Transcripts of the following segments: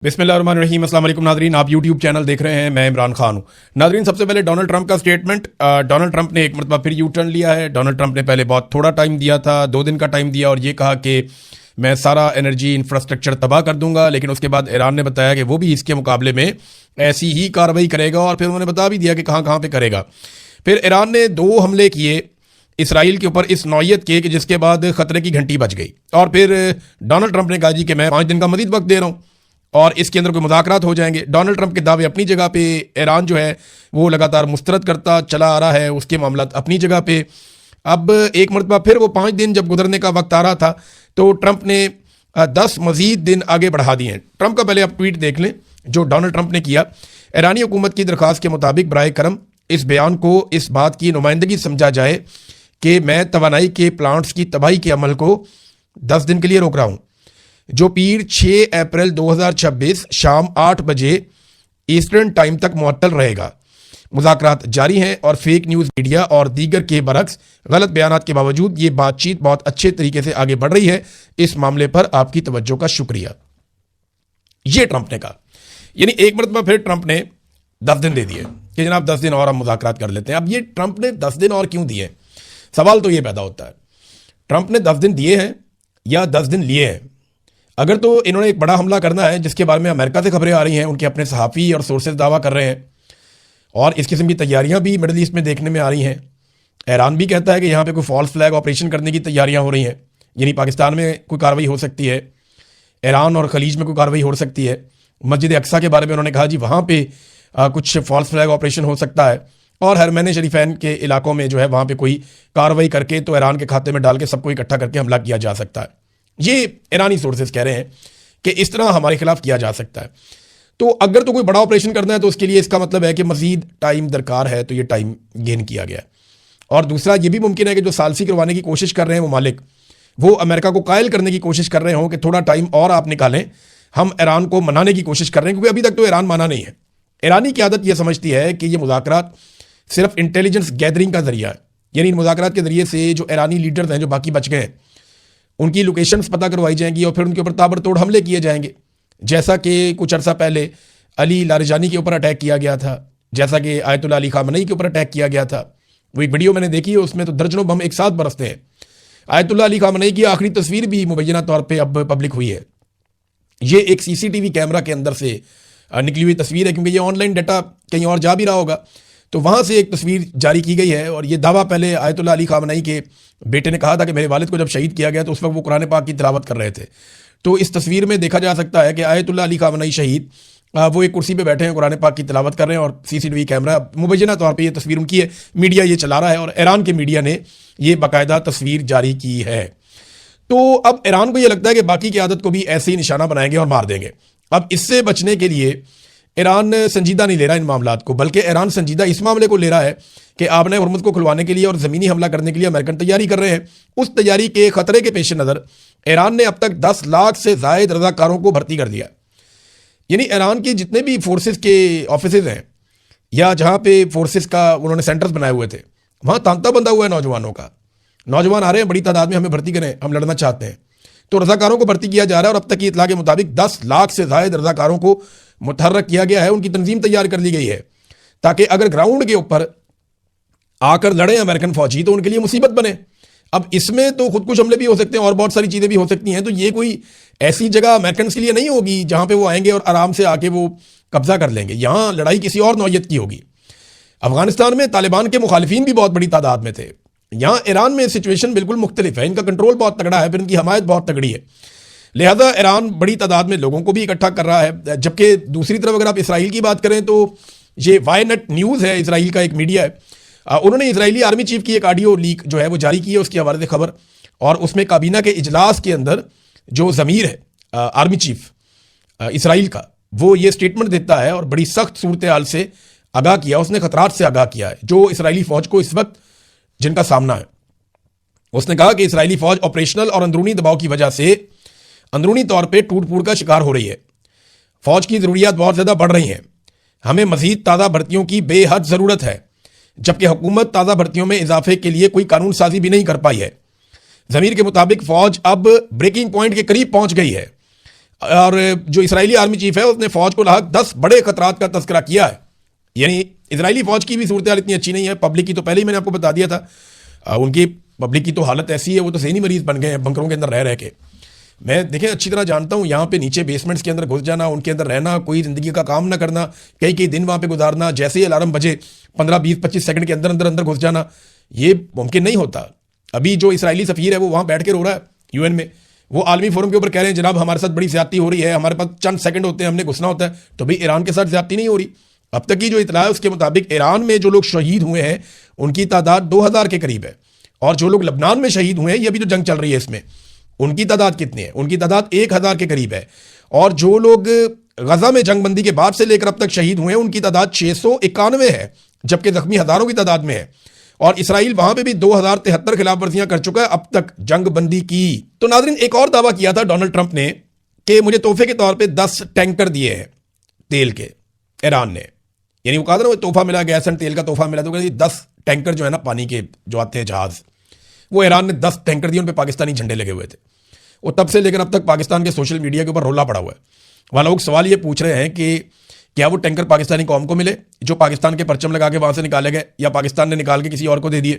बिस्मिल्लाहिर्रहमानिर्रहीम। अस्सलाम वालेकुम नाज़रीन, आप यूट्यूब चैनल देख रहे हैं, मैं इमरान खान हूँ। नाज़रीन, सबसे पहले डोनाल्ड ट्रंप का स्टेटमेंट। डोनाल्ड ट्रंप ने एक मरतबा फिर यू टर्न लिया है। डोनाल्ड ट्रंप ने पहले बहुत थोड़ा टाइम दिया था, 2 दिन का टाइम दिया और ये कहा कि मैं सारा एनर्जी इंफ्रास्ट्रक्चर तबाह कर दूंगा, लेकिन उसके बाद ईरान ने बताया कि वो भी इसके मुकाबले में ऐसी ही कार्रवाई करेगा और फिर उन्होंने बता भी दिया कि कहाँ कहाँ पर करेगा। फिर ईरान ने 2 हमले किए इसराइल के ऊपर इस नौयत के कि जिसके बाद खतरे की घंटी बज गई और फिर डोनाल्ड ट्रंप ने कहा जी कि मैं 5 दिन का मजीद वक्त दे रहा हूँ और इसके अंदर कोई मुज़ाकरात हो जाएंगे। डोनाल्ड ट्रंप के दावे अपनी जगह पे, ईरान जो है वो लगातार मुस्तरद करता चला आ रहा है, उसके मामला अपनी जगह पे। अब एक मरतबा फिर वो 5 दिन जब गुजरने का वक्त आ रहा था तो ट्रंप ने 10 मजीद दिन आगे बढ़ा दिए हैं। ट्रंप का पहले आप ट्वीट देख लें जो डोनाल्ड ट्रंप ने किया। ईरानी हुकूमत की दरख्वास्त के मुताबिक बराए करम इस बयान को इस बात की नुमाइंदगी समझा जाए कि मैं तवानाई के प्लांट्स की तबाही के अमल को 10 दिन के लिए रोक रहा हूँ, जो पीर 6 अप्रैल 2026 शाम 8 बजे ईस्टर्न टाइम तक मुअत्तल रहेगा। मुज़ाकरात जारी हैं और फेक न्यूज़ मीडिया और दीगर के बरक्स गलत बयानात के बावजूद ये बातचीत बहुत अच्छे तरीके से आगे बढ़ रही है। इस मामले पर आपकी तवज्जो का शुक्रिया। ये ट्रंप ने कहा, यानी एक मरतबा फिर ट्रंप ने 10 दिन दे दिए कि जनाब 10 दिन और हम मुज़ाकरात कर लेते हैं। अब ये ट्रंप ने 10 दिन और क्यों दिए, सवाल तो ये पैदा होता है, ट्रंप ने 10 दिन दिए हैं या 10 दिन लिए हैं। अगर तो इन्होंने एक बड़ा हमला करना है जिसके बारे में अमेरिका से खबरें आ रही हैं, उनके अपने सहाफ़ी और सोर्सेज दावा कर रहे हैं और इस किस्म की तैयारियां भी मिडल ईस्ट में देखने में आ रही हैं। ईरान भी कहता है कि यहाँ पे कोई फॉल्स फ्लैग ऑपरेशन करने की तैयारियां हो रही हैं, यानी पाकिस्तान में कोई कार्रवाई हो सकती है, ईरान और खलीज में कोई कार्रवाई हो सकती है। मस्जिद अक्सा के बारे में उन्होंने कहा जी वहाँ पर कुछ फॉल्स फ्लैग ऑपरेशन हो सकता है और हरमैन शरीफैन के इलाकों में जो है वहाँ पर कोई कार्रवाई करके तो ईरान के खाते में डाल के सबको इकट्ठा करके हमला किया जा सकता है। ये ईरानी सोर्सेज कह रहे हैं कि इस तरह हमारे खिलाफ किया जा सकता है। तो अगर तो कोई बड़ा ऑपरेशन करना है तो उसके लिए इसका मतलब है कि मजीद टाइम दरकार है, तो ये टाइम गेन किया गया। और दूसरा ये भी मुमकिन है कि जो सालसी करवाने की कोशिश कर रहे हैं ममालिक, वो अमेरिका को कायल करने की कोशिश कर रहे हों कि थोड़ा टाइम और आप निकालें, हम ईरान को मनाने की कोशिश कर रहे हैं, क्योंकि अभी तक तो ईरान माना नहीं है। ईरानी की आदत यह समझती है कि ये मुज़ाकरात सिर्फ इंटेलिजेंस गैदरिंग का जरिया है, यानी इन मुज़ाकरात के जरिए से जो ईरानी लीडर्स हैं जो बाकी बच गए हैं उनकी लोकेशंस पता करवाई जाएंगी और फिर उनके ऊपर ताबड़तोड़ हमले किए जाएंगे। जैसा कि कुछ अर्सा पहले अली लारिजानी के ऊपर अटैक किया गया था, जैसा कि आयतुल्लाह अली खामनई के ऊपर अटैक किया गया था। वो एक वीडियो मैंने देखी है, उसमें तो दर्जनों बम एक साथ बरसते हैं। आयतुल्लाह अली खामनई की आखिरी तस्वीर भी मुबैना तौर पर अब पब्लिक हुई है। ये एक CCTV कैमरा के अंदर से निकली हुई तस्वीर है, क्योंकि ये ऑनलाइन डाटा कहीं और जा भी रहा होगा, तो वहाँ से एक तस्वीर जारी की गई है। और ये दावा पहले आयतुल्लाह अली खामनई के बेटे ने कहा था कि मेरे वालिद को जब शहीद किया गया तो उस वक्त वो कुरान पाक की तिलावत कर रहे थे। तो इस तस्वीर में देखा जा सकता है कि आयतुल्लाह अली खामनई शहीद वो एक कुर्सी पे बैठे हैं, कुरान पाक की तिलावत कर रहे हैं और CCTV कैमरा मुबैना तौर पे ये तस्वीर उनकी है, मीडिया ये चला रहा है और ईरान के मीडिया ने ये बाकायदा तस्वीर जारी की है। तो अब ईरान को ये लगता है कि बाकी की आदत को भी ऐसे ही निशाना बनाएंगे और मार देंगे। अब इससे बचने के लिए ईरान संजीदा नहीं ले रहा इन मामलात को, बल्कि ईरान संजीदा इस मामले को ले रहा है कि आपने हुर्मुज़ को खुलवाने के लिए और ज़मीनी हमला करने के लिए अमेरिकन तैयारी कर रहे हैं। उस तैयारी के खतरे के पेश नज़र ईरान ने अब तक 10 लाख से ज़ायद रज़ाकारों को भर्ती कर दिया। यानी ईरान के जितने भी फोर्सेस के ऑफिस हैं या जहाँ पे फोर्सेस का उन्होंने सेंटर्स बनाए हुए थे, वहाँ तांता बंधा हुआ है नौजवानों का। नौजवान आ रहे हैं बड़ी तादाद में, हमें भर्ती करें, हम लड़ना चाहते हैं। तो रज़ाकारों को भर्ती किया जा रहा है और अब तक की इतला के मुताबिक 10 लाख से ज़ायद रज़ाकारों को मुतहर्रक किया गया है, उनकी तंजीम तैयार कर ली गई है ताकि अगर ग्राउंड के ऊपर आकर लड़े अमेरिकन फौजी तो उनके लिए मुसीबत बने। अब इसमें तो खुदकुश हमले भी हो सकते हैं और बहुत सारी चीज़ें भी हो सकती हैं। तो ये कोई ऐसी जगह अमेरिकन के लिए नहीं होगी जहाँ पे वो आएंगे और आराम से आके वो कब्जा कर लेंगे। यहाँ लड़ाई किसी और नौयत की होगी। अफगानिस्तान में तालिबान के मुखालिफिन भी बहुत बड़ी तादाद में थे, यहाँ ईरान में सिचुएशन बिल्कुल मुख्तलिफ है। इनका कंट्रोल बहुत तगड़ा है, फिर इनकी हमायत बहुत तगड़ी है, लिहाजा ईरान बड़ी तादाद में लोगों को भी इकट्ठा कर रहा है। जबकि दूसरी तरफ अगर आप इसराइल की बात करें तो ये वायनेट न्यूज़ है, इसराइल का एक मीडिया है, उन्होंने इसराइली आर्मी चीफ की एक ऑडियो लीक जो है वो जारी की है उसके हवाले से खबर। और उसमें काबीना के इजलास के अंदर जो ज़मीर है आर्मी चीफ इसराइल का, वो ये स्टेटमेंट देता है और बड़ी सख्त सूरत हाल से आगाह किया, उसने खतरात से आगाह किया है जो इसराइली फ़ौज को इस वक्त जिनका सामना है। उसने कहा कि इसराइली फ़ौज ऑपरेशनल और अंदरूनी दबाव की वजह से अंदरूनी तौर पे टूट फूट का शिकार हो रही है। फ़ौज की ज़रूरियात बहुत ज़्यादा बढ़ रही हैं, हमें मज़ीद ताज़ा भर्तियों की बेहद ज़रूरत है, जबकि हुकूमत ताज़ा भर्तियों में इजाफे के लिए कोई कानून साजी भी नहीं कर पाई है। ज़मीर के मुताबिक फ़ौज अब ब्रेकिंग पॉइंट के करीब पहुंच गई है। और जो इसराइली आर्मी चीफ है उसने फौज को लाक 10 बड़े खतरात का तस्करा किया है। यानी इसराइली फौज की भी सूरत हाल इतनी अच्छी नहीं है। पब्लिक की तो पहले ही मैंने आपको बता दिया था, उनकी पब्लिक की तो हालत ऐसी है, वो तो सेनी मरीज बन गए हैं बंकरों के अंदर रह रह के। मैं देखें अच्छी तरह जानता हूँ, यहाँ पे नीचे बेसमेंट्स के अंदर घुस जाना, उनके अंदर रहना, कोई ज़िंदगी का काम ना करना, कई कई दिन वहाँ पे गुजारना, जैसे ही अलार्म बजे 15-20-25 सेकंड के अंदर अंदर अंदर घुस जाना, ये मुमकिन नहीं होता। अभी जो इसराइली सफ़ीर है वो वहाँ बैठ के रो रहा है यूएन में, वो आलमी फोरम के ऊपर कह रहे हैं जनाब हमारे साथ बड़ी ज्यादती हो रही है, हमारे पास चंद सेकंड होते हैं, हमने घुसना होता है। तो भाई ईरान के साथ ज्यादती नहीं हो रही। अब तक की जो इतला है उसके मुताबिक ईरान में जो लोग शहीद हुए हैं उनकी तादाद 2000 के करीब है, और जो लोग लबनान में शहीद हुए हैं, ये भी जो जंग चल रही है इसमें, उनकी तादाद कितनी है? उनकी तादाद 1000 के करीब है। और जो लोग गजा में जंगबंदी के बाद से लेकर अब तक शहीद हुए हैं उनकी तादाद 691 है, जबकि जख्मी हजारों की तादाद में है। और इसराइल वहां पे भी 2073 खिलाफ वर्जियां कर चुका है अब तक जंगबंदी की। तो नाज़रीन, एक और दावा किया था डोनाल्ड ट्रंप ने कि मुझे तोहफे के तौर पे 10 टैंकर दिए हैं तेल के, ईरान ने। यानी वो कहा था ना, वो तोहफा मिला, गैस एंड तेल का तोहफा मिला, तो 10 टैंकर जो है ना पानी के जो आते हैं जहाज, वो ईरान ने 10 टैंकर दिए, उन पर पाकिस्तानी झंडे लगे हुए थे। वो तब से लेकर अब तक पाकिस्तान के सोशल मीडिया के ऊपर रोला पड़ा हुआ है। वहाँ लोग सवाल ये पूछ रहे हैं कि क्या वो टैंकर पाकिस्तानी कौम को मिले जो पाकिस्तान के परचम लगा के वहाँ से निकाले गए, या पाकिस्तान ने निकाल के किसी और को दे दिए?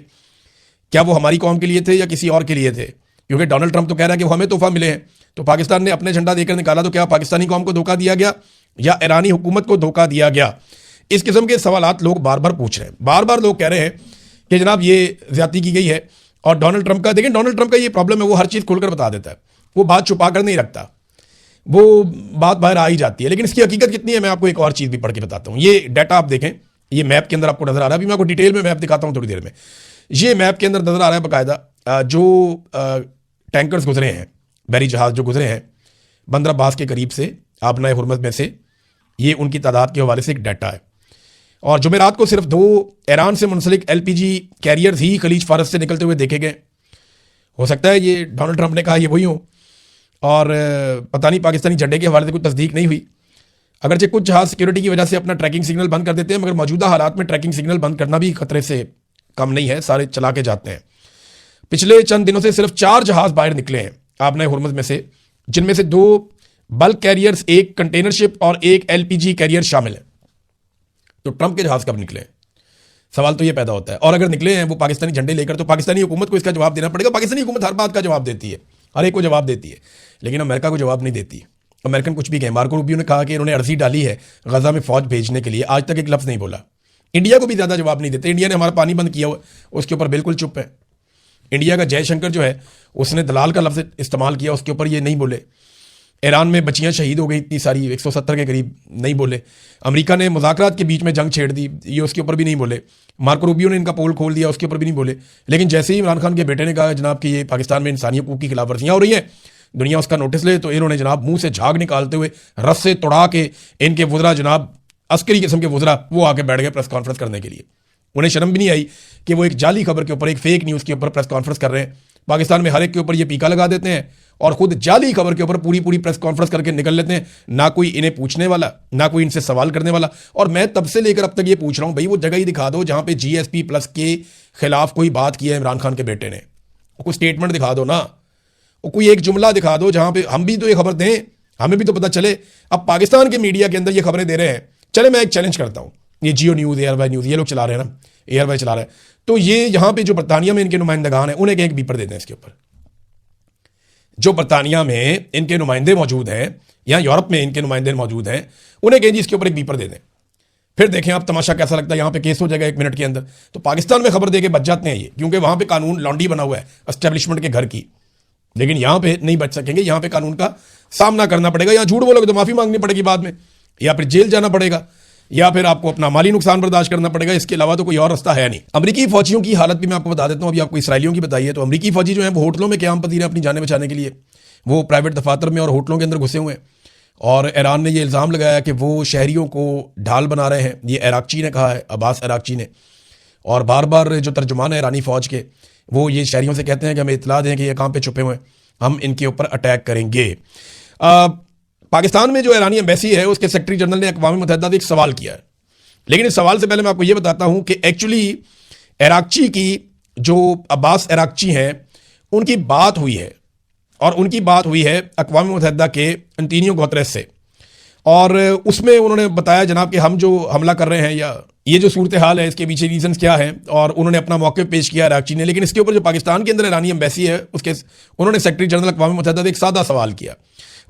क्या वो हमारी कौम के लिए थे या किसी और के लिए थे? क्योंकि डोनाल्ड ट्रंप तो कह रहा है कि वो हमें तोहफा मिले हैं, तो पाकिस्तान ने अपने झंडा देकर निकाला, तो क्या पाकिस्तानी कौम को धोखा दिया गया या ईरानी हुकूमत को धोखा दिया गया? इस किस्म के सवालात लोग बार बार पूछ रहे हैं। बार बार लोग कह रहे हैं कि जनाब ये ज्यादती की गई है। और डोनाल्ड ट्रंप का देखें, डोनाल्ड ट्रंप का ये प्रॉब्लम है, वो हर चीज़ खुलकर बता देता है, वो बात छुपा कर नहीं रखता, वो बात बाहर आ ही जाती है। लेकिन इसकी हकीकत कितनी है, मैं आपको एक और चीज़ भी पढ़ के बताता हूँ। ये डाटा आप देखें, ये मैप के अंदर आपको नजर आ रहा है। अभी मैं आपको डिटेल में मैप दिखाता हूँ थोड़ी देर में। ये मैप के अंदर नजर आ रहा है बाकायदा जो टैंकर्स गुजरे हैं, बहरी जहाज जो गुजरे हैं बंदर अब्बास के करीब से, आबनाए हुर्मुज़ में से, ये उनकी तादाद के हवाले से एक डाटा है। और जुमेरात को सिर्फ 2 ईरान से मुंसलिक LPG कैरियर्स ही खलीज फारस से निकलते हुए देखे गए। हो सकता है ये डोनाल्ड ट्रंप ने कहा ये वही हो, और पता नहीं पाकिस्तानी झंडे के हवाले से कोई तस्दीक नहीं हुई। अगरचे कुछ जहाज सिक्योरिटी की वजह से अपना ट्रैकिंग सिग्नल बंद कर देते हैं, मगर मौजूदा हालात में ट्रैकिंग सिग्नल बंद करना भी खतरे से कम नहीं है, सारे चला के जाते हैं। पिछले चंद दिनों से सिर्फ 4 जहाज बाहर निकले हैं आबनाए हुर्मुज़ में से, जिनमें से 2 बल्क कैरियर्स, 1 कंटेनर शिप और 1 LPG कैरियर शामिल है। तो ट्रंप के जहाज कब निकले? सवाल तो ये पैदा होता है। और अगर निकले हैं वो पाकिस्तानी झंडे लेकर, तो पाकिस्तानी हुकूमत को इसका जवाब देना पड़ेगा। पाकिस्तानी हुकूमत हर बात का जवाब देती है, हर एक को जवाब देती है, लेकिन अमेरिका को जवाब नहीं देती। अमेरिकन कुछ भी कहें, मार्को रूबियो ने कहा कि इन्होंने अर्जी डाली है गजा में फौज भेजने के लिए, आज तक एक लफ्ज़ नहीं बोला। इंडिया को भी ज़्यादा जवाब नहीं देते। इंडिया ने हमारा पानी बंद किया हुआ, उसके ऊपर बिल्कुल चुप है। इंडिया का जयशंकर जो है उसने दलाल का लफ्ज़ इस्तेमाल किया, उसके ऊपर ये नहीं बोले। ईरान में बच्चियां शहीद हो गई इतनी सारी, 170 के करीब, नहीं बोले। अमेरिका ने मुज़ाकरात के बीच में जंग छेड़ दी, ये उसके ऊपर भी नहीं बोले। मार्को रूबियो ने इनका पोल खोल दिया, उसके ऊपर भी नहीं बोले। लेकिन जैसे ही इमरान खान के बेटे ने कहा जनाब कि ये पाकिस्तान में इंसानी हकूक़ की खिलाफ वर्जियाँ हो रही हैं, दुनिया उसका नोटिस ले, तो इन्होंने जनाब मुंह से झाग निकालते हुए रस्से तोड़ा के इनके वुज़रा, जनाब अस्करी किस्म के वुज़रा, वो आके बैठ गए प्रेस कॉन्फ्रेंस करने के लिए। उन्हें शर्म भी नहीं आई कि वो एक जाली खबर के ऊपर, एक फेक न्यूज़ के ऊपर प्रेस कॉन्फ्रेंस कर रहे हैं। पाकिस्तान में हर एक के ऊपर ये पीका लगा देते हैं और खुद जाली खबर के ऊपर पूरी प्रेस कॉन्फ्रेंस करके निकल लेते हैं। ना कोई इन्हें पूछने वाला, ना कोई इनसे सवाल करने वाला। और मैं तब से लेकर अब तक ये पूछ रहा हूँ, भाई वो जगह ही दिखा दो जहाँ पे GSP+ के खिलाफ कोई बात की है इमरान खान के बेटे ने, कोई स्टेटमेंट दिखा दो ना, कोई एक जुमला दिखा दो जहाँ पे हम भी तो ये खबर दें, हमें भी तो पता चले। अब पाकिस्तान के मीडिया के अंदर ये खबरें दे रहे हैं। चले मैं एक चैलेंज करता हूँ, ये जियो न्यूज़, एयरवाई न्यूज़, ये लोग चला रहे हैं ना, एयरवाई चला रहे हैं, तो ये यहाँ पे जो बरतानिया में इनके नुमाइंदगान हैं उन्हें एक बीपर दे दें इसके ऊपर। जो बरतानिया में इनके नुमाइंदे मौजूद हैं या यूरोप में इनके नुमाइंदे मौजूद हैं, उन्हें कहें जी इसके ऊपर एक बीपर दे दें, फिर देखें आप तमाशा कैसा लगता है। यहाँ पे केस हो जाएगा 1 मिनट के अंदर। तो पाकिस्तान में खबर दे के बच जाते हैं ये, क्योंकि वहाँ पे कानून लॉन्डी बना हुआ है एस्टेब्लिशमेंट के घर की। लेकिन यहाँ पे नहीं बच सकेंगे, यहाँ पे कानून का सामना करना पड़ेगा। या झूठ बोलोगे तो माफ़ी मांगनी पड़ेगी बाद में, या फिर जेल जाना पड़ेगा, या फिर आपको अपना माली नुकसान बर्दाश्त करना पड़ेगा। इसके अलावा तो कोई और रास्ता है नहीं। अमरीकी फौजियों की हालत भी मैं आपको बता देता हूँ। अभी आपको इसराइलियों की बताइए, तो अमरीकी फौजी जो है वो होटलों में क़याम पजीर हैं अपनी जानें बचाने के लिए। वो प्राइवेट दफातर में और होटलों के अंदर घुसे हुए हैं। और ईरान ने ये इल्ज़ाम लगाया कि वो शहरियों को ढाल बना रहे हैं। ये अराक्ची ने कहा है, अब्बास अराक्ची ने। और बार बार जो तर्जुमान है ईरानी फ़ौज के, वो ये शहरियों से कहते हैं कि हमें इतला दें कि ये कहाँ पे छुपे हुए हैं, हम इनके ऊपर अटैक करेंगे। पाकिस्तान में जो ईरानी एम्बेसी है उसके सेक्रेटरी जनरल ने अक़वाम मुत्तहिदा से एक सवाल किया है। लेकिन इस सवाल से पहले मैं आपको ये बताता हूँ कि एक्चुअली अराक्ची की जो अब्बास अराक्ची हैं उनकी बात हुई है और उनकी बात हुई है अक़वाम मुत्तहिदा के अंतोनियो गुतरेस से, और उसमें उन्होंने बताया जनाब कि हम जो हमला कर रहे हैं या ये जो सूरत हाल है इसके पीछे रीजंस क्या है, और उन्होंने अपना मौक़िफ़ पेश किया इराक़ी ने। लेकिन इसके ऊपर जो पाकिस्तान के अंदर ईरानी एम्बेसी है उसके उन्होंने सेक्रेटरी जनरल अक़वाम मुत्तहिदा से एक सादा सवाल किया।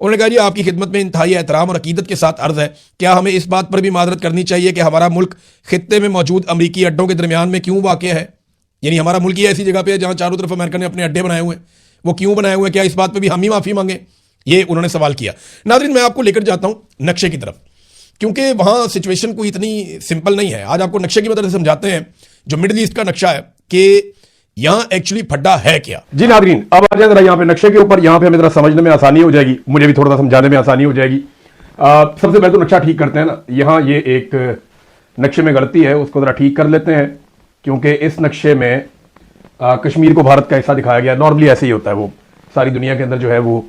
उन्होंने कहा जी आपकी खिदमत में इंतहाई एहतराम और अकीदत के साथ अर्ज़ है, क्या हमें इस बात पर भी माजरत करनी चाहिए कि हमारा मुल्क खित्ते में मौजूद अमरीकी अड्डों के दरमियान में क्यों वाक़ है? यानी हमारा मुल्क ही ऐसी जगह पे है जहाँ चारों तरफ अमेरिका ने अपने अड्डे बनाए हुए हैं, वो क्यों बनाए हुए हैं? क्या इस बात पर भी हम ही माफ़ी मांगे? ये उन्होंने सवाल किया। नाज़रीन, मैं आपको लेकर जाता हूँ नक्शे की तरफ, क्योंकि वहाँ सिचुएशन कोई इतनी सिंपल नहीं है। आज आपको नक्शे की मदद से समझाते हैं जो मिडिल ईस्ट का नक्शा है कि यहाँ एक्चुअली फड्डा है क्या। जी नाज़रीन, अब आ जाए जरा यहाँ पे नक्शे के ऊपर। यहाँ पे हमें जरा समझने में आसानी हो जाएगी, मुझे भी थोड़ा सा समझाने में आसानी हो जाएगी। सबसे पहले तो नक्शा ठीक करते हैं ना। यहाँ ये एक नक्शे में गलती है, उसको जरा ठीक कर लेते हैं, क्योंकि इस नक्शे में कश्मीर को भारत का हिस्सा दिखाया गया। नॉर्मली ऐसे ही होता है, वो सारी दुनिया के अंदर जो है वो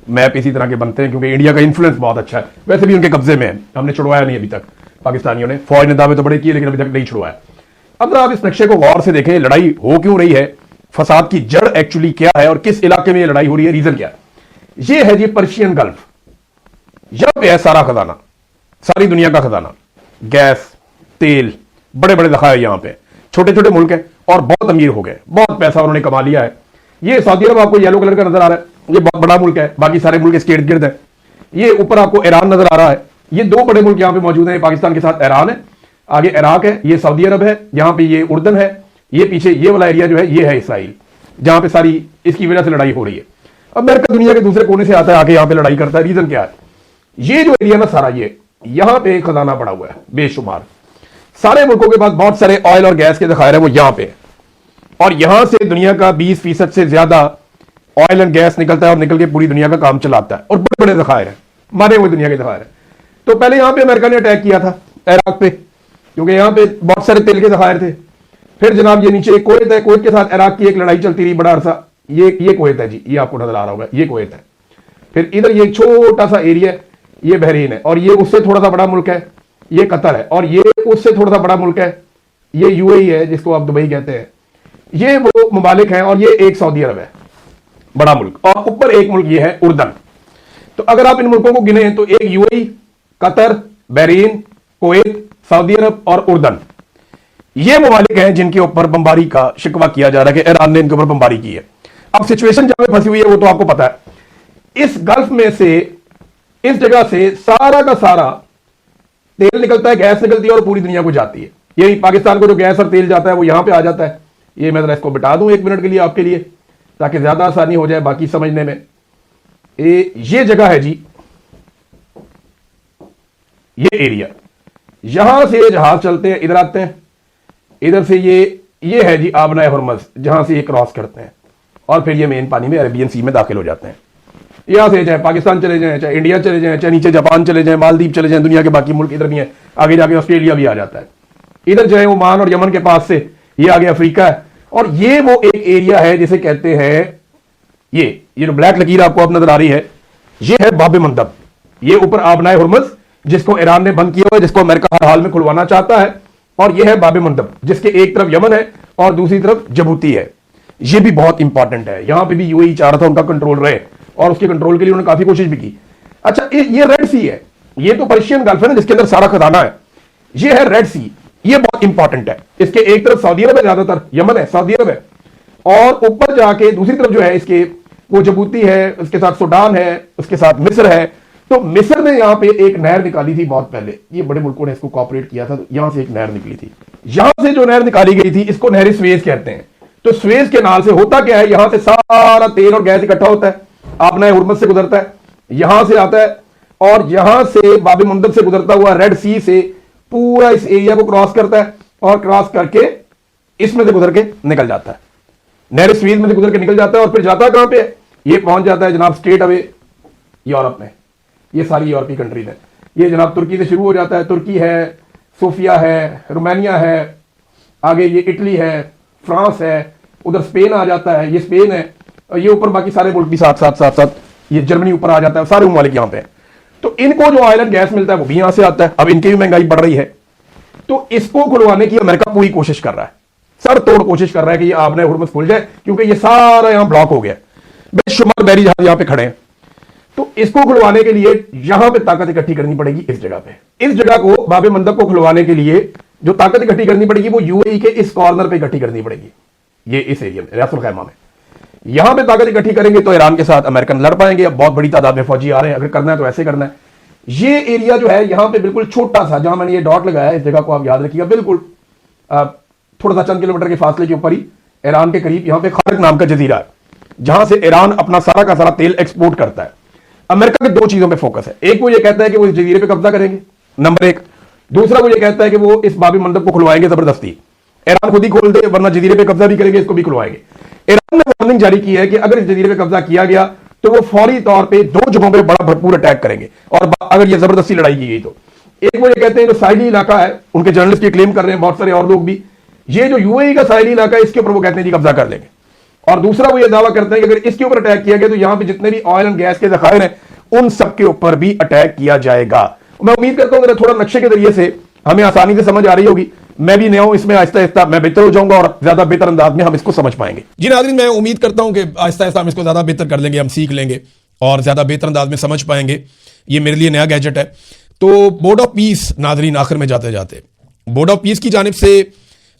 मैप इसी तरह के बनते हैं, क्योंकि इंडिया का इन्फ्लुएंस बहुत अच्छा है। वैसे भी उनके कब्जे में है, हमने छुड़वाया नहीं अभी तक, पाकिस्तानियों ने। फौज ने दावे तो बड़े किए लेकिन अभी तक नहीं छुड़वाया। अब जरा आप इस नक्शे को गौर से देखें, लड़ाई हो क्यों रही है, फसाद की जड़ एक्चुअली क्या है, और किस इलाके में ये लड़ाई हो रही है, रीजन क्या है। ये है जी पर्शियन गल्फ। यहां पे है सारा खजाना, सारी दुनिया का खजाना, गैस, तेल, बड़े बड़े ज़खायर यहाँ पे। छोटे छोटे मुल्क हैं और बहुत अमीर हो गए, बहुत पैसा उन्होंने कमा लिया है। ये सऊदी अरब आपको येलो कलर का नजर आ रहा है, ये बहुत बड़ा मुल्क है, बाकी सारे मुल्क इसके इर्द गिर्द है। ये ऊपर आपको ईरान नजर आ रहा है। ये दो बड़े मुल्क यहाँ पे मौजूद हैं, पाकिस्तान के साथ ईरान है, आगे इराक है, ये सऊदी अरब है, यहाँ पे ये उर्दन है, ये पीछे ये वाला एरिया जो है ये है इसराइल, जहां पे सारी इसकी वजह से लड़ाई हो रही है। अब अमेरिका दुनिया के दूसरे कोने से आता है, आके यहाँ पे लड़ाई करता है। रीजन क्या है? ये जो एरिया ना सारा, ये यहाँ पे खजाना पड़ा हुआ है बेशुमार। सारे मुल्कों के पास बहुत सारे ऑयल और गैस के ज़खायर है, वो यहाँ पे, और यहां से दुनिया का 20% से ज्यादा ऑयल एंड गैस निकलता है और निकल के पूरी दुनिया का काम चलाता है, और बड़े बड़े ज़खायर है, मारे हुए दुनिया के ज़खायर है। तो पहले यहां पे अमेरिका ने अटैक किया था इराक पे, क्योंकि यहां पे बहुत सारे तेल के ज़खायर थे। फिर जनाब ये नीचे एक कुवैत है, कुवैत के साथ इराक की एक लड़ाई चलती रही बड़ा अरसा। ये कुवैत है जी, ये आपको नजर आ रहा होगा, ये कुवैत है। फिर इधर ये एक छोटा सा एरिया है, ये बहरीन है, और ये उससे थोड़ा सा बड़ा मुल्क है, ये कतर है, और ये उससे थोड़ा सा बड़ा मुल्क है, ये यूएई है, जिसको आप दुबई कहते हैं। ये वो ममालिक हैं, और ये एक सऊदी अरब है, बड़ा मुल्क, और ऊपर एक मुल्क ये है उर्दन। तो अगर आप इन मुल्कों को गिने तो एक UAE, Qatar, Bahrain, Kuwait, Saudi Arab और उर्दन, ये ममालिक हैं जिनके ऊपर बमबारी का शिकवा किया जा रहा है कि ईरान ने इनके ऊपर बमबारी की है। अब सिचुएशन जहां पे फंसी हुई है वो तो आपको पता है। इस गल्फ में से, इस जगह से सारा का सारा तेल निकलता है, गैस निकलती है और पूरी दुनिया को जाती है। यही पाकिस्तान को जो गैस और तेल जाता है वो यहां पे आ जाता है। ये मैं जरा इसको बिठा दूं 1 मिनट के लिए आपके लिए, ताकि ज्यादा आसानी हो जाए बाकी समझने में। ये जगह है जी, ये एरिया, यहां से जहाज चलते हैं, इधर आते हैं, इधर से ये है जी आबनाए हुर्मुज़, जहां से ये क्रॉस करते हैं और फिर ये मेन पानी में अरेबियन सी में दाखिल हो जाते हैं। यहां से चाहे पाकिस्तान चले जाएं, चाहे इंडिया चले जाएं, चाहे नीचे जापान चले जाएं, मालदीव चले जाएं, दुनिया के बाकी मुल्क इधर भी हैं, आगे जाके ऑस्ट्रेलिया भी आ जाता है। इधर जो है ओमान और यमन के पास से ये आगे अफ्रीका है, और ये वो एक एरिया है जिसे कहते हैं, ये जो ब्लैक लकीर आपको अब नजर आ रही है, ये है बाब मंदब। ये ऊपर आबनाए हुर्मुज़ जिसको ईरान ने बंद किया हुआ है, जिसको अमेरिका हर हाल में खुलवाना चाहता है, और यह है बाब मंदब जिसके एक तरफ यमन है और दूसरी तरफ जिबूती है। यह भी बहुत इंपॉर्टेंट है, यहां पे भी यूएई चाह रहा था उनका कंट्रोल रहे, और उसके कंट्रोल के लिए उन्होंने काफी कोशिश भी की। अच्छा, ये रेड सी है, ये तो पर्शियन गल्फ है ना जिसके अंदर सारा खजाना है, ये है रेड सी, ये बहुत इंपॉर्टेंट है। इसके एक तरफ सऊदी अरब है, ज्यादातर यमन है, सऊदी अरब है, और ऊपर जाके दूसरी तरफ जो है इसके वो जिबूती है, उसके साथ सूडान है, उसके साथ मिस्र है। तो मिस्र ने यहां पे एक नहर निकाली थी बहुत पहले, ये बड़े मुल्कों ने इसको कॉपरेट किया था, तो यहां से एक नहर निकली थी। यहां से जो नहर निकाली गई थी इसको नहर स्वेज कहते हैं। तो स्वेज के नाल से होता क्या है, यहां से सारा तेल और गैस इकट्ठा होता है, आबनाए हुर्मुज़ से गुजरता है, यहां से आता है, और यहां से बाब मंदब से गुजरता हुआ रेड सी से पूरा इस एरिया को क्रॉस करता है, और क्रॉस करके इसमें से गुजर के निकल जाता है, नहर स्वेज में से गुजर के निकल जाता है। और फिर जाता है कहां पे, ये पहुंच जाता है जनाब स्ट्रेट अवे यूरोप में। ये सारी यूरोपीय कंट्रीज है, ये जनाब तुर्की से शुरू हो जाता है, तुर्की है, सोफिया है, रोमानिया है, आगे ये इटली है, फ्रांस है, उधर स्पेन आ जाता है, ये स्पेन है, और ये ऊपर बाकी सारे मुल्क भी साथ साथ साथ साथ ये जर्मनी ऊपर आ जाता है, सारे ममालिक यहां पे हैं। तो इनको जो ऑयल एंड गैस मिलता है वो भी यहां से आता है। अब इनकी भी महंगाई बढ़ रही है, तो इसको खुलवाने की अमेरिका पूरी कोशिश कर रहा है, सर तोड़ कोशिश कर रहा है कि ये आबनाए हुर्मुज़ खुल जाए, क्योंकि ये सारा यहां ब्लॉक हो गया। बेशुमार बैरी जहाज यहां पे खड़े हैं। तो इसको खुलवाने के लिए यहां पे ताकत इकट्ठी करनी पड़ेगी इस जगह पे। इस जगह को बाबे मंदब को खुलवाने के लिए जो ताकत इकट्ठी करनी पड़ेगी वो यूएई के इस कॉर्नर पे इकट्ठी करनी पड़ेगी, ये इस एरिया में रियासत खैमा में। यहां पे ताकत इकट्ठी करेंगे तो ईरान के साथ अमेरिकन लड़ पाएंगे। अब बहुत बड़ी तादाद में फौजी आ रहे हैं, अगर करना है तो ऐसे करना है। ये एरिया जो है यहां पे बिल्कुल छोटा सा, जहां मैंने ये डॉट लगाया है, इस जगह को आप याद रखिएगा, बिल्कुल थोड़ा सा चंद किलोमीटर के फासले के ऊपर ही ईरान के करीब यहां पे खारक नाम का जजीरा है, जहां से ईरान अपना सारा का सारा तेल एक्सपोर्ट करता है। अमेरिका के दो चीजों पे फोकस है, एक वो ये कहता है कि वो इस जजीरे पे कब्जा करेंगे, नंबर एक। दूसरा वो ये कहता है कि वो इस बाबी मंडप को खुलवाएंगे जबरदस्ती। ईरान खुद ही खोल दे, वरना जजीरे पे कब्जा भी करेंगे, इसको भी खुलवाएंगे। ईरान ने वार्निंग जारी की है कि अगर इस जजीरे पे कब्जा किया गया तो वो फौरी तौर पे दो जगहों पे बड़ा भरपूर अटैक करेंगे, और अगर ये जबरदस्ती लड़ाई की गई तो। एक वो ये कहते हैं जो साहिली इलाका है, उनके जर्नलिस्ट ये क्लेम कर रहे हैं, बहुत सारे और लोग भी, ये जो यूएई का साहिली इलाका है इसके ऊपर वो कहते हैं जी कब्जा कर लेंगे। और दूसरा वो ये दावा करते हैं कि अगर इसके ऊपर अटैक किया गया तो यहां पे जितने भी ऑयल एंड गैस के जखायर हैं उन सब के ऊपर भी अटैक किया जाएगा। मैं उम्मीद करता हूं थोड़ा नक्शे के जरिए से हमें आसानी से समझ आ रही होगी। मैं भी नया हूं इसमें, आहिस्ता आहिस्ता मैं बेहतर हो जाऊंगा और ज्यादा बेहतर अंदाज में हम इसको समझ पाएंगे। जी नाज़रीन, मैं उम्मीद करता हूं कि आहिस्ता आहिस्ता हम इसको ज़्यादा बेहतर कर लेंगे, हम सीख लेंगे और ज़्यादा बेहतर अंदाज में समझ पाएंगे। ये मेरे लिए नया गैजेट है। तो बोर्ड ऑफ पीस नाज़रीन, आखिर में जाते जाते बोर्ड ऑफ पीस की जानिब से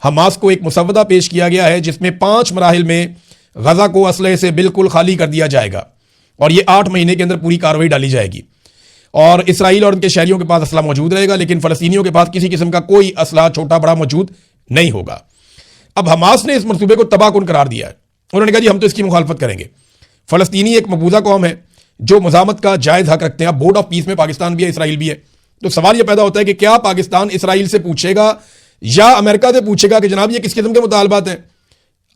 हमास को एक मुसव्वदा पेश किया गया है जिसमें 5 मराहिल में गजा को असलहे से बिल्कुल खाली कर दिया जाएगा और ये 8 महीने के अंदर पूरी कार्रवाई डाली जाएगी। और इसराइल और उनके शहरियों के पास असला मौजूद रहेगा, लेकिन फ़लस्तीनियों के पास किसी किस्म का कोई असला छोटा बड़ा मौजूद नहीं होगा। अब हमास ने इस मनसूबे को तबाहकुन करार दिया है। उन्होंने कहा जी हम तो इसकी मुखालफत करेंगे। फ़लस्तीनी एक मकबूजा कौम है जो मज़ामत का जायज़ हक रखते हैं। अब बोर्ड ऑफ पीस में पाकिस्तान भी है, इसराइल भी है। तो सवाल यह पैदा होता है कि क्या पाकिस्तान इसराइल से पूछेगा या अमेरिका से पूछेगा कि जनाब ये किस किस्म के मुतालबात हैं?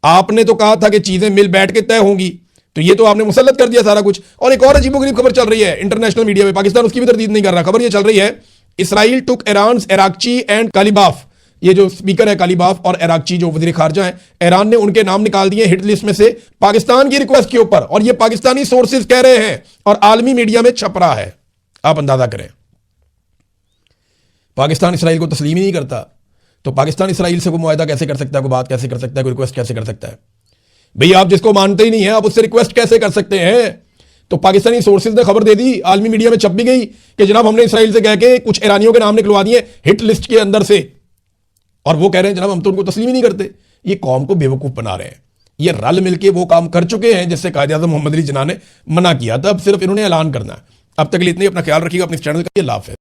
आपने तो कहा था कि चीज़ें मिल बैठ के तय होंगी, तो ये तो आपने मुसल्लत कर दिया सारा कुछ। और एक और अजीबोगरीब खबर चल रही है इंटरनेशनल मीडिया में, पाकिस्तान उसकी भी तरदीद नहीं कर रहा। खबर ये चल रही है इसराइल टुक ईरान्स इराकची एंड कालिबाफ, ये जो स्पीकर है कालिबाफ और इराकची जो वज़ीर ख़ारजा हैं, ईरान ने उनके नाम निकाल दिए हिट लिस्ट में से पाकिस्तान की रिक्वेस्ट के ऊपर। और ये पाकिस्तानी सोर्सेज कह रहे हैं और आलमी मीडिया में छप रहा है। आप अंदाजा करें, पाकिस्तान इसराइल को तस्लीम ही नहीं करता, तो पाकिस्तान इसराइल से कोई मुआहदा कैसे कर सकता है, कोई बात कैसे कर सकता है, कोई रिक्वेस्ट कैसे कर सकता है? भाई आप जिसको मानते ही नहीं है आप उससे रिक्वेस्ट कैसे कर सकते हैं? तो पाकिस्तानी सोर्सेज ने खबर दे दी, आलमी मीडिया में छप भी गई कि जनाब हमने इसराइल से कह के कुछ ईरानियों के नाम निकलवा दिए हिट लिस्ट के अंदर से, और वो कह रहे हैं जनाब हम तो उनको तस्लीम ही नहीं करते। ये कौम को बेवकूफ बना रहे हैं। ये रल मिलके वो काम कर चुके हैं जिससे कायद-ए-आज़म मोहम्मद अली जिन्ना ने मना किया था। अब सिर्फ इन्होंने ऐलान करना है। अब तक के लिए इतने, अपना ख्याल रखिएगा, अपने चैनल का ये लाभ है।